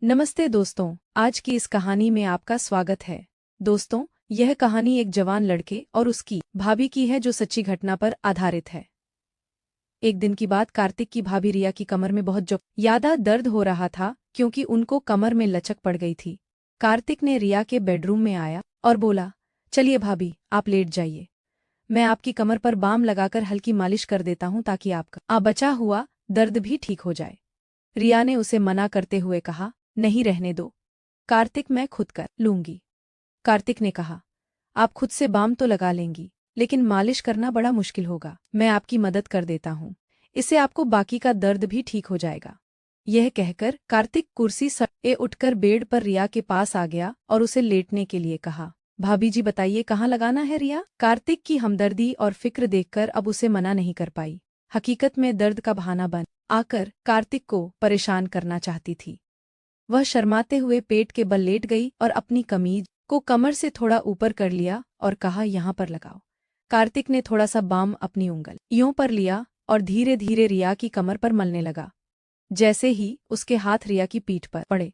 नमस्ते दोस्तों, आज की इस कहानी में आपका स्वागत है। दोस्तों, यह कहानी एक जवान लड़के और उसकी भाभी की है जो सच्ची घटना पर आधारित है। एक दिन की बात, कार्तिक की भाभी रिया की कमर में बहुत ज्यादा दर्द हो रहा था क्योंकि उनको कमर में लचक पड़ गई थी। कार्तिक ने रिया के बेडरूम में आया और बोला, चलिए भाभी, आप लेट जाइए। मैं आपकी कमर पर बाम लगाकर हल्की मालिश कर देता हूँ ताकि आपका बचा हुआ दर्द भी ठीक हो जाए। रिया ने उसे मना करते हुए कहा, नहीं, रहने दो कार्तिक, मैं खुद कर लूंगी। कार्तिक ने कहा, आप खुद से बाम तो लगा लेंगी, लेकिन मालिश करना बड़ा मुश्किल होगा। मैं आपकी मदद कर देता हूँ, इससे आपको बाकी का दर्द भी ठीक हो जाएगा। यह कहकर कार्तिक कुर्सी से उठकर बेड पर रिया के पास आ गया और उसे लेटने के लिए कहा। भाभी जी बताइए, कहाँ लगाना है? रिया कार्तिक की हमदर्दी और फिक्र देखकर अब उसे मना नहीं कर पाई। हकीकत में दर्द का बहाना बन आकर कार्तिक को परेशान करना चाहती थी। वह शर्माते हुए पेट के बल लेट गई और अपनी कमीज को कमर से थोड़ा ऊपर कर लिया और कहा, यहाँ पर लगाओ। कार्तिक ने थोड़ा सा बाम अपनी उंगलियों पर लिया और धीरे धीरे रिया की कमर पर मलने लगा। जैसे ही उसके हाथ रिया की पीठ पर पड़े,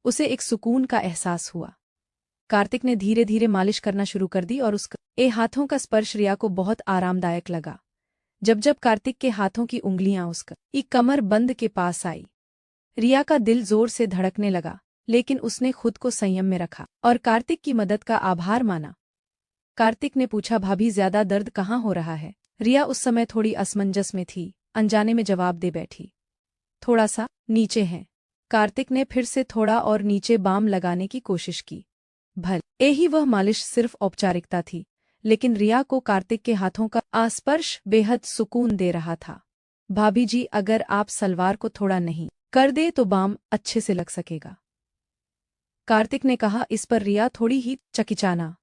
उसे एक सुकून का एहसास हुआ। कार्तिक ने धीरे धीरे मालिश करना शुरू कर दी और उसके हाथों का स्पर्श रिया को बहुत आरामदायक लगा। जब जब कार्तिक के हाथों की उंगलियां उसकी कमर बंद के पास आई, रिया का दिल जोर से धड़कने लगा, लेकिन उसने खुद को संयम में रखा और कार्तिक की मदद का आभार माना। कार्तिक ने पूछा, भाभी ज्यादा दर्द कहाँ हो रहा है? रिया उस समय थोड़ी असमंजस में थी, अनजाने में जवाब दे बैठी, थोड़ा सा नीचे है। कार्तिक ने फिर से थोड़ा और नीचे बाम लगाने की कोशिश की। भले ही वह मालिश सिर्फ औपचारिकता थी, लेकिन रिया को कार्तिक के हाथों का आस्पर्श बेहद सुकून दे रहा था। भाभी जी, अगर आप सलवार को थोड़ा नहीं कर दे तो बाम अच्छे से लग सकेगा, कार्तिक ने कहा। इस पर रिया थोड़ी ही चकिचाना,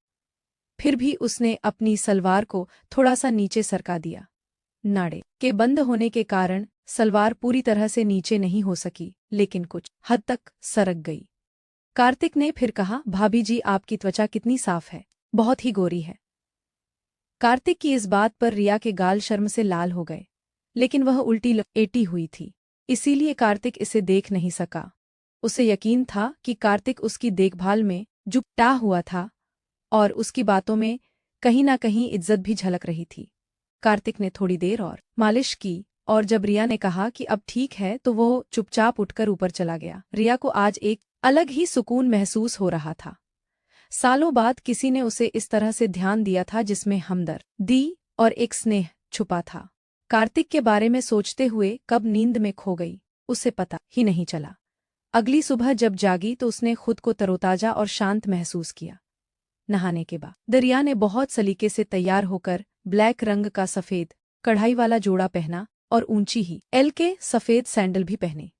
फिर भी उसने अपनी सलवार को थोड़ा सा नीचे सरका दिया। नाड़े के बंद होने के कारण सलवार पूरी तरह से नीचे नहीं हो सकी, लेकिन कुछ हद तक सरक गई। कार्तिक ने फिर कहा, भाभी जी, आपकी त्वचा कितनी साफ है, बहुत ही गोरी है। कार्तिक की इस बात पर रिया के गाल शर्म से लाल हो गए, लेकिन वह उल्टी लपेटी हुई थी, इसीलिए कार्तिक इसे देख नहीं सका। उसे यकीन था कि कार्तिक उसकी देखभाल में जुटा हुआ था और उसकी बातों में कहीं ना कहीं इज्जत भी झलक रही थी। कार्तिक ने थोड़ी देर और मालिश की और जब रिया ने कहा कि अब ठीक है तो वो चुपचाप उठकर ऊपर चला गया। रिया को आज एक अलग ही सुकून महसूस हो रहा था। सालों बाद किसी ने उसे इस तरह से ध्यान दिया था जिसमें हमदर्दी और एक स्नेह छुपा था। कार्तिक के बारे में सोचते हुए कब नींद में खो गई, उसे पता ही नहीं चला। अगली सुबह जब जागी तो उसने खुद को तरोताजा और शांत महसूस किया। नहाने के बाद रिया ने बहुत सलीके से तैयार होकर ब्लैक रंग का सफेद कढ़ाई वाला जोड़ा पहना और ऊंची ही एल के सफेद सैंडल भी पहने।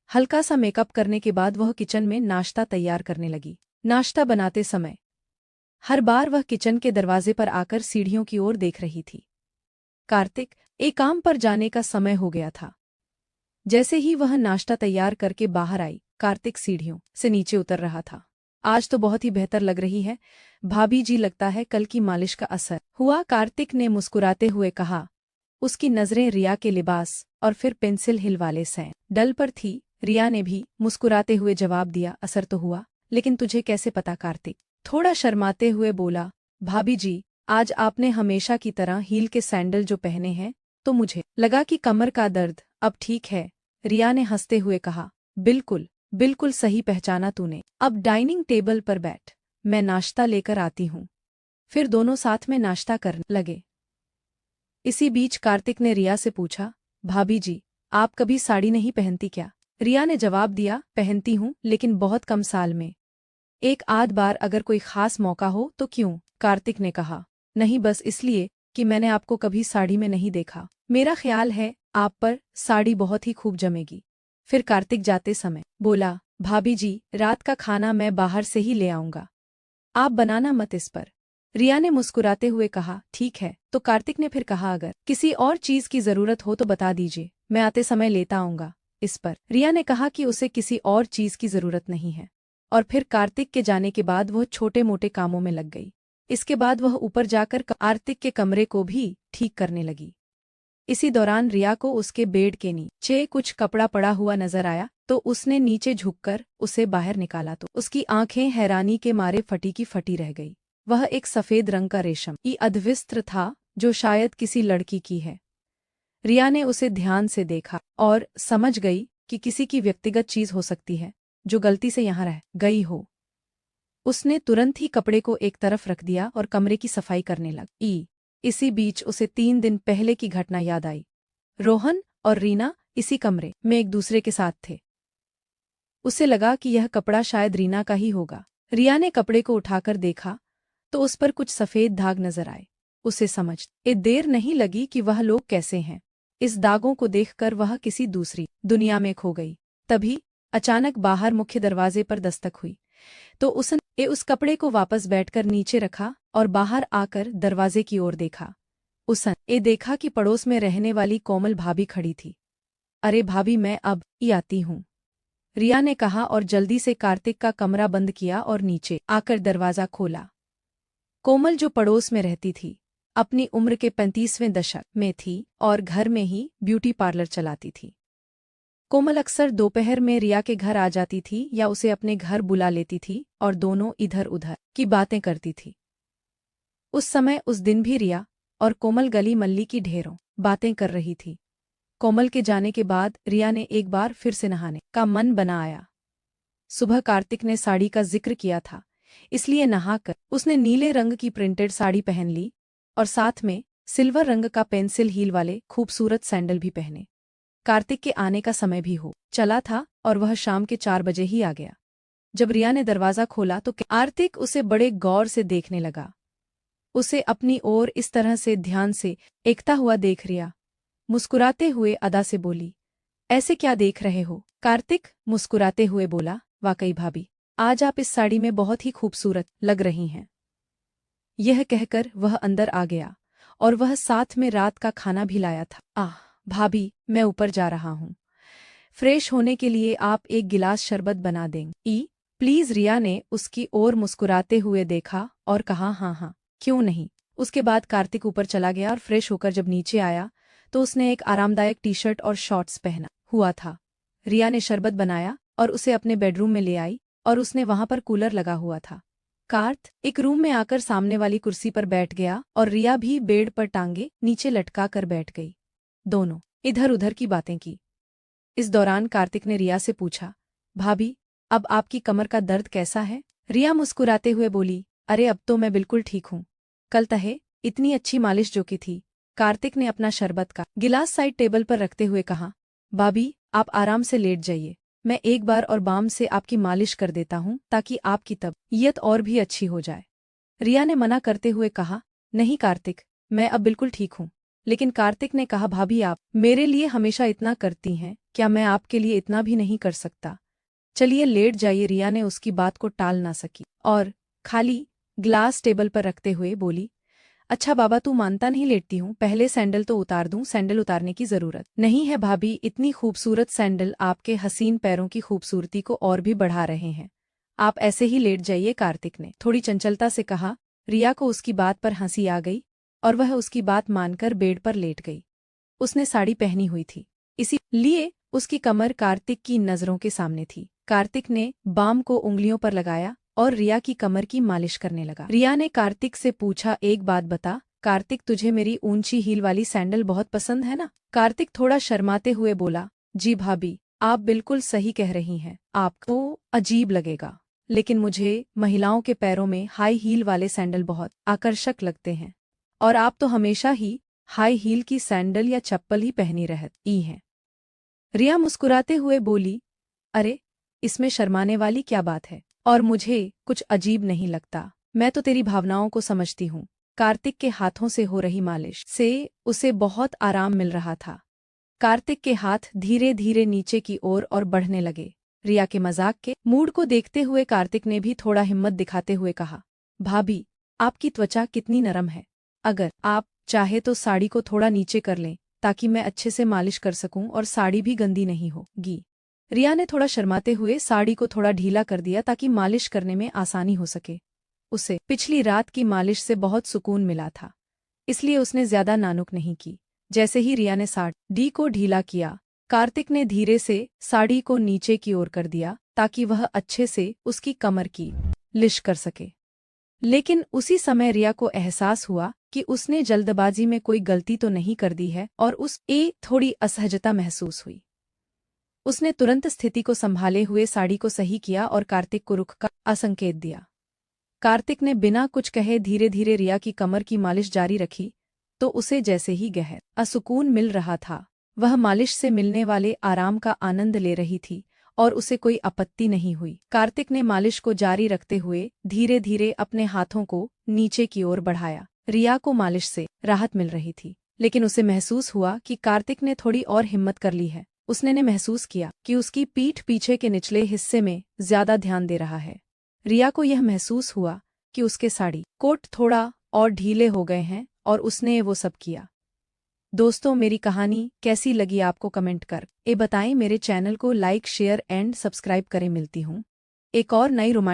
हल्का सा मेकअप करने के बाद वह किचन में नाश्ता तैयार करने लगी। नाश्ता बनाते समय हर बार वह किचन के दरवाजे पर आकर सीढ़ियों की ओर देख रही थी। कार्तिक एक काम पर जाने का समय हो गया था। जैसे ही वह नाश्ता तैयार करके बाहर आई, कार्तिक सीढ़ियों से नीचे उतर रहा था। आज तो बहुत ही बेहतर लग रही है भाभी जी, लगता है कल की मालिश का असर हुआ, कार्तिक ने मुस्कुराते हुए कहा। उसकी नजरें रिया के लिबास और फिर पेंसिल हिल वाले सैंडल पर थी। रिया ने भी मुस्कुराते हुए जवाब दिया, असर तो हुआ, लेकिन तुझे कैसे पता? कार्तिक थोड़ा शर्माते हुए बोला, भाभी जी, आज आपने हमेशा की तरह हील के सैंडल जो पहने हैं तो मुझे लगा कि कमर का दर्द अब ठीक है। रिया ने हंसते हुए कहा, बिल्कुल बिल्कुल सही पहचाना तूने। अब डाइनिंग टेबल पर बैठ, मैं नाश्ता लेकर आती हूँ। फिर दोनों साथ में नाश्ता करने लगे। इसी बीच कार्तिक ने रिया से पूछा, भाभी जी, आप कभी साड़ी नहीं पहनती क्या? रिया ने जवाब दिया, पहनती हूँ, लेकिन बहुत कम साल में एक आध बार, अगर कोई खास मौका हो तो। क्यों? कार्तिक ने कहा, नहीं, बस इसलिए कि मैंने आपको कभी साड़ी में नहीं देखा। मेरा ख्याल है आप पर साड़ी बहुत ही खूब जमेगी। फिर कार्तिक जाते समय बोला, भाभी जी, रात का खाना मैं बाहर से ही ले आऊंगा, आप बनाना मत इस पर। रिया ने मुस्कुराते हुए कहा, ठीक है। तो कार्तिक ने फिर कहा, अगर किसी और चीज की जरूरत हो तो बता दीजिए, मैं आते समय लेता आऊंगा। इस पर रिया ने कहा कि उसे किसी और चीज की जरूरत नहीं है, और फिर कार्तिक के जाने के बाद वह छोटे मोटे कामों में लग गई। इसके बाद वह ऊपर जाकर कार्तिक के कमरे को भी ठीक करने लगी। इसी दौरान रिया को उसके बेड के नीचे कुछ कपड़ा पड़ा हुआ नजर आया। तो उसने नीचे झुककर उसे बाहर निकाला तो उसकी आंखें हैरानी के मारे फटी की फटी रह गई। वह एक सफेद रंग का रेशम की अधवस्त्र था जो शायद किसी लड़की की है। रिया ने उसे ध्यान से देखा और समझ गई कि किसी की व्यक्तिगत चीज हो सकती है जो गलती से यहाँ रह गई हो। उसने तुरंत ही कपड़े को एक तरफ रख दिया और कमरे की सफाई करने लगी। इसी बीच उसे 3 दिन पहले की घटना याद आई। रोहन और रीना इसी कमरे में एक दूसरे के साथ थे। उसे लगा कि यह कपड़ा शायद रीना का ही होगा। रिया ने कपड़े को उठाकर देखा तो उस पर कुछ सफेद दाग नजर आए। उसे समझ देर नहीं लगी कि वह लोग कैसे हैं। इस दागों को देखकर वह किसी दूसरी दुनिया में खो गई। तभी अचानक बाहर मुख्य दरवाजे पर दस्तक हुई तो उसने उस कपड़े को वापस बैठकर नीचे रखा और बाहर आकर दरवाजे की ओर देखा। उसने देखा कि पड़ोस में रहने वाली कोमल भाभी खड़ी थी। अरे भाभी, मैं अब ही आती हूँ, रिया ने कहा और जल्दी से कार्तिक का कमरा बंद किया और नीचे आकर दरवाजा खोला। कोमल, जो पड़ोस में रहती थी, अपनी उम्र के 35वें दशक में थी और घर में ही ब्यूटी पार्लर चलाती थी। कोमल अक्सर दोपहर में रिया के घर आ जाती थी या उसे अपने घर बुला लेती थी और दोनों इधर उधर की बातें करती थी। उस समय उस दिन भी रिया और कोमल गली मल्ली की ढेरों बातें कर रही थी। कोमल के जाने के बाद रिया ने एक बार फिर से नहाने का मन बना आया। सुबह कार्तिक ने साड़ी का जिक्र किया था, इसलिए नहाकर उसने नीले रंग की प्रिंटेड साड़ी पहन ली और साथ में सिल्वर रंग का पेंसिल हील वाले खूबसूरत सैंडल भी पहने। कार्तिक के आने का समय भी हो चला था और वह शाम के 4 बजे ही आ गया। जब रिया ने दरवाजा खोला तो कार्तिक उसे बड़े गौर से देखने लगा। उसे अपनी ओर इस तरह से ध्यान से एकता हुआ देख रिया मुस्कुराते हुए अदा से बोली, ऐसे क्या देख रहे हो? कार्तिक मुस्कुराते हुए बोला, वाकई भाभी, आज आप इस साड़ी में बहुत ही खूबसूरत लग रही हैं। यह कहकर वह अंदर आ गया और वह साथ में रात का खाना भी लाया था। भाभी, मैं ऊपर जा रहा हूँ, फ्रेश होने के लिए आप एक गिलास शरबत बना देंगी प्लीज? रिया ने उसकी ओर मुस्कुराते हुए देखा और कहा, हाँ हाँ, क्यों नहीं। उसके बाद कार्तिक ऊपर चला गया और फ्रेश होकर जब नीचे आया तो उसने एक आरामदायक टी-शर्ट और शॉर्ट्स पहना हुआ था। रिया ने शरबत बनाया और उसे अपने बेडरूम में ले आई और उसने वहां पर कूलर लगा हुआ था। कार्त एक रूम में आकर सामने वाली कुर्सी पर बैठ गया और रिया भी बेड पर टांगे नीचे लटका कर बैठ गई। दोनों इधर उधर की बातें की। इस दौरान कार्तिक ने रिया से पूछा, भाभी, अब आपकी कमर का दर्द कैसा है? रिया मुस्कुराते हुए बोली, अरे अब तो मैं बिल्कुल ठीक हूँ, कल तहे इतनी अच्छी मालिश जो की थी। कार्तिक ने अपना शरबत का गिलास साइड टेबल पर रखते हुए कहा, भाभी, आप आराम से लेट जाइए, मैं एक बार और बाम से आपकी मालिश कर देता हूँ ताकि आपकी तबीयत और भी अच्छी हो जाए। रिया ने मना करते हुए कहा, नहीं कार्तिक, मैं अब बिल्कुल ठीक हूँ। लेकिन कार्तिक ने कहा, भाभी, आप मेरे लिए हमेशा इतना करती हैं, क्या मैं आपके लिए इतना भी नहीं कर सकता? चलिए लेट जाइए। रिया ने उसकी बात को टाल ना सकी और खाली ग्लास टेबल पर रखते हुए बोली, अच्छा बाबा, तू मानता नहीं, लेटती हूँ, पहले सैंडल तो उतार दूँ? सैंडल उतारने की जरूरत नहीं है भाभी, इतनी खूबसूरत सैंडल आपके हसीन पैरों की खूबसूरती को और भी बढ़ा रहे हैं, आप ऐसे ही लेट जाइए। कार्तिक ने थोड़ी चंचलता से कहा। रिया को उसकी बात पर हंसी आ गई और वह उसकी बात मानकर बेड पर लेट गई। उसने साड़ी पहनी हुई थी, इसीलिए उसकी कमर कार्तिक की नजरों के सामने थी। कार्तिक ने बाम को उंगलियों पर लगाया और रिया की कमर की मालिश करने लगा। रिया ने कार्तिक से पूछा, एक बात बता कार्तिक, तुझे मेरी ऊंची हील वाली सैंडल बहुत पसंद है ना? कार्तिक थोड़ा शर्माते हुए बोला, जी भाभी, आप बिल्कुल सही कह रही हैं, आपको अजीब लगेगा, लेकिन मुझे महिलाओं के पैरों में हाई हील वाले सैंडल बहुत आकर्षक लगते हैं और आप तो हमेशा ही हाई हील की सैंडल या चप्पल ही पहनी रहती हैं। रिया मुस्कुराते हुए बोली, अरे इसमें शर्माने वाली क्या बात है, और मुझे कुछ अजीब नहीं लगता, मैं तो तेरी भावनाओं को समझती हूँ। कार्तिक के हाथों से हो रही मालिश से उसे बहुत आराम मिल रहा था। कार्तिक के हाथ धीरे धीरे नीचे की ओर और बढ़ने लगे। रिया के मजाक के मूड को देखते हुए कार्तिक ने भी थोड़ा हिम्मत दिखाते हुए कहा, भाभी, आपकी त्वचा कितनी नरम है, अगर आप चाहे तो साड़ी को थोड़ा नीचे कर लें ताकि मैं अच्छे से मालिश कर सकूं और साड़ी भी गंदी नहीं होगी। रिया ने थोड़ा शर्माते हुए साड़ी को थोड़ा ढीला कर दिया ताकि मालिश करने में आसानी हो सके। उसे पिछली रात की मालिश से बहुत सुकून मिला था, इसलिए उसने ज्यादा नानुक नहीं की। जैसे ही रिया ने साड़ी को ढीला किया कार्तिक ने धीरे से साड़ी को नीचे की ओर कर दिया ताकि वह अच्छे से उसकी कमर की लिश कर सके। लेकिन उसी समय रिया को एहसास हुआ कि उसने जल्दबाजी में कोई गलती तो नहीं कर दी है और थोड़ी असहजता महसूस हुई। उसने तुरंत स्थिति को संभाले हुए साड़ी को सही किया और कार्तिक को रुख का असंकेत दिया। कार्तिक ने बिना कुछ कहे धीरे धीरे रिया की कमर की मालिश जारी रखी तो उसे जैसे ही गहरा सुकून मिल रहा था। वह मालिश से मिलने वाले आराम का आनंद ले रही थी और उसे कोई आपत्ति नहीं हुई। कार्तिक ने मालिश को जारी रखते हुए धीरे धीरे अपने हाथों को नीचे की ओर बढ़ाया। रिया को मालिश से राहत मिल रही थी, लेकिन उसे महसूस हुआ कि कार्तिक ने थोड़ी और हिम्मत कर ली है। उसने महसूस किया कि उसकी पीठ पीछे के निचले हिस्से में ज्यादा ध्यान दे रहा है। रिया को यह महसूस हुआ कि उसके साड़ी कोट थोड़ा और ढीले हो गए हैं और उसने वो सब किया। दोस्तों, मेरी कहानी कैसी लगी आपको कमेंट कर बताएं। मेरे चैनल को लाइक शेयर एंड सब्सक्राइब करें। मिलती हूँ एक और नई रोमांटिक